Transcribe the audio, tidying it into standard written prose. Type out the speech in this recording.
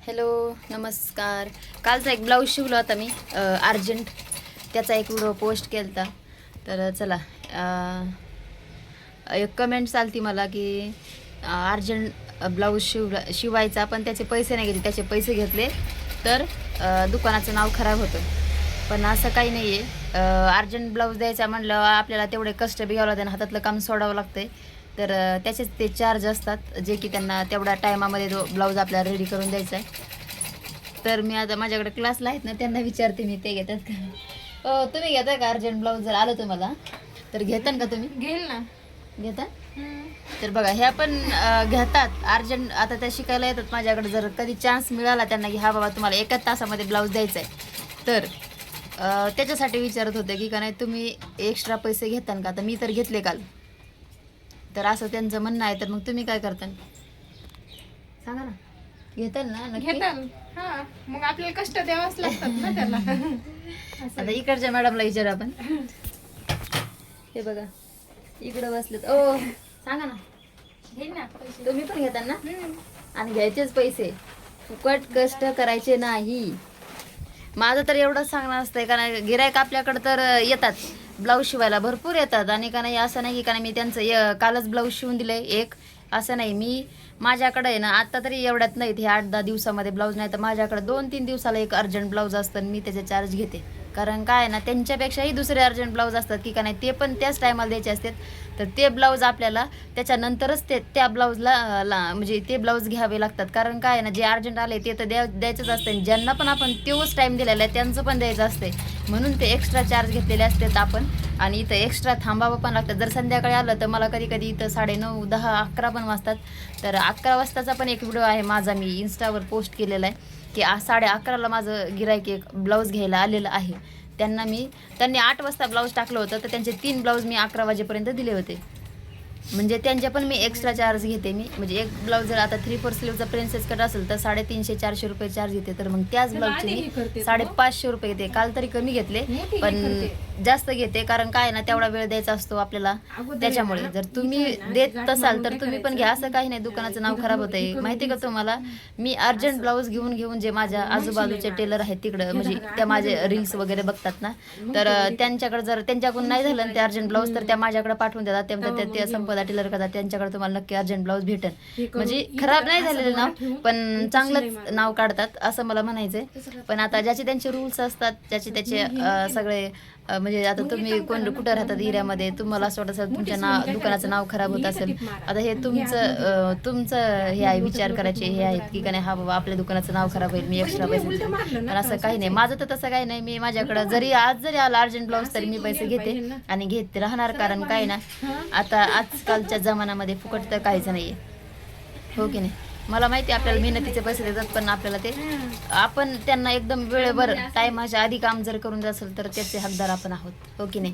Hello नमस्कार. कालचा एक ब्लाऊज शिवला होता मी अर्जंट, त्याचा एक व्हिडिओ पोस्ट केला होता. तर चला, एक कमेंट चालती मला की अर्जंट ब्लाऊज शिवायचा पण त्याचे पैसे नाही घेतले, त्याचे पैसे घेतले तर दुकानाचं नाव खराब होतं. पण असं काही नाही आहे. अर्जंट ब्लाऊज द्यायचा म्हणलं आपल्याला तेवढे कष्ट बी घ्यावं लागतं, हातातलं काम सोडावं लागतंय. तर त्याचेच ते चार्ज असतात जे की त्यांना तेवढ्या टायमामध्ये तो ब्लाऊज आपल्याला रेडी करून द्यायचा आहे. तर मी आता माझ्याकडे क्लासला आहेत ना, त्यांना विचारते मी ते घेतात का. हो, तुम्ही घेता का अर्जंट ब्लाऊज? जर आलं तुम्हाला तर घेता का तुम्ही? घेईल ना. घेता? तर बघा, ह्या पण घेतात अर्जंट. आता त्या शिकायला येतात माझ्याकडे. जर कधी चान्स मिळाला त्यांना की हा बाबा तुम्हाला 1 तासामध्ये ब्लाऊज द्यायचा आहे, तर त्याच्यासाठी विचारत होते की का नाही तुम्ही एक्स्ट्रा पैसे घेता का. तर मी तर घेतले काल. तर असं त्यांचं म्हणणं आहे. तर मग तुम्ही काय करता सांगा ना. घेताल ना? नक्की घेताल. हा, मग आपल्याला कष्ट द्यावाच लागतात ना त्याला. आता इकडच्या मॅडमला विचारू आपण. हे बघा इकडं बसलेत. ओ सांगा ना. घेईल ना पैसे. तुम्ही पण घेता ना? आणि घ्यायचेच पैसे, फुकट कष्ट करायचे नाही. माझं तर एवढंच सांगणं असतंय का नाही, गिरायक आपल्याकडं तर येतात ब्लाऊज शिवायला, भरपूर येतात. आणि का नाही असं नाही की का नाही मी त्यांचं कालच ब्लाऊज शिवून दिलंय एक, असं नाही. मी माझ्याकडे आहे ना आता तरी एवढ्यात नाहीत हे 8-10 दिवसामध्ये ब्लाऊज, नाही तर माझ्याकडे 2-3 दिवसाला एक अर्जंट ब्लाऊज असतं आणि मी त्याचे चार्ज घेते. कारण काय आहे ना, त्यांच्यापेक्षाही दुसरे अर्जंट ब्लाऊज असतात की का नाही, ते पण त्याच टायमाला द्यायचे असतात. तर ते ब्लाऊज आपल्याला त्याच्यानंतरच त्या ब्लाऊजला म्हणजे ते ब्लाऊज घ्यावे लागतात. कारण काय आहे ना, जे अर्जंट आले ते तर द्यायचंच असतं. ज्यांना पण आपण तोच टाईम दिलेला आहे त्यांचं पण द्यायचं असते, म्हणून ते एक्स्ट्रा चार्ज घेतलेले असतात आपण. आणि इथं एक्स्ट्रा थांबावं पण लागतं. जर संध्याकाळी आलं तर मला कधी कधी इथं 9:30, 10, 11 पण वाजतात. तर 11 वाजताचा पण एक व्हिडिओ आहे माझा, मी इन्स्टावर पोस्ट केलेला आहे की 11:30ला माझं गिराईक एक ब्लाऊज घ्यायला आलेलं आहे. त्यांनी 8 वाजता ब्लाऊज टाकलं होतं, तर त्यांचे 3 ब्लाऊज मी 11 वाजेपर्यंत दिले होते. म्हणजे त्यांच्या पण मी एक्स्ट्रा चार्ज घेते. मी म्हणजे एक ब्लाऊज जर आता 3/4 स्लीवचा प्रिन्सेस कट असेल तर 350-400 रुपये चार्ज घेते. तर मग त्याच ब्लाऊजचे मी 550 रुपये घेते. काल तरी कमी घेतले पण जास्त घेते. कारण काय ना, तेवढा वेळ द्यायचा असतो आपल्याला, त्याच्यामुळे. जर तुम्ही देत असाल तर तुम्ही पण घ्या, असं काही नाही. दुकानाचं नाव खराब होतंय माहिती का तुम्हाला. मी अर्जंट ब्लाऊज घेऊन जे माझ्या आजूबाजूचे टेलर आहेत तिकडं, म्हणजे त्या माझे रील्स वगैरे बघतात ना, तर त्यांच्याकडे जर त्यांच्याकडून नाही झालं ते अर्जंट ब्लाऊज तर त्या माझ्याकडे पाठवून देतात. ते संपदा टेलर करतात, त्यांच्याकडे तुम्हाला नक्की अर्जंट ब्लाऊज भेटेल. म्हणजे खराब नाही झालेलं नाव, पण चांगलंच नाव काढतात असं मला म्हणायचंय. पण आता ज्याचे त्यांचे रूल्स असतात, ज्याचे त्याचे सगळे, म्हणजे आता तुम्ही कुठं राहतात एरियामध्ये, तुम्हाला असं वाटत असेल तुमच्या दुकानाचं नाव खराब होत असेल. आता हे तुमचं हे आहे, विचार करायचे हे आहेत की का नाही, हा बाबा आपल्या दुकानाचं नाव खराब होईल मी एक्स्ट्रा पैसे. पण असं काही नाही, माझं तर तसं काही नाही. मी माझ्याकडं आज जरी आला अर्जंट ब्लाऊज तरी मी पैसे घेते आणि घेत राहणार. कारण काय ना, आता आजकालच्या जमान्यामध्ये फुकट तर काहीच नाहीये, हो की नाही. मला माहिती आपल्याला मेहनतीचे पैसे देतात, पण आपल्याला ते आपण त्यांना एकदम वेळेवर टायमाच्या आधी काम जर करून द्या असेल तर त्याचे हकदार आपण आहोत, हो की नाही.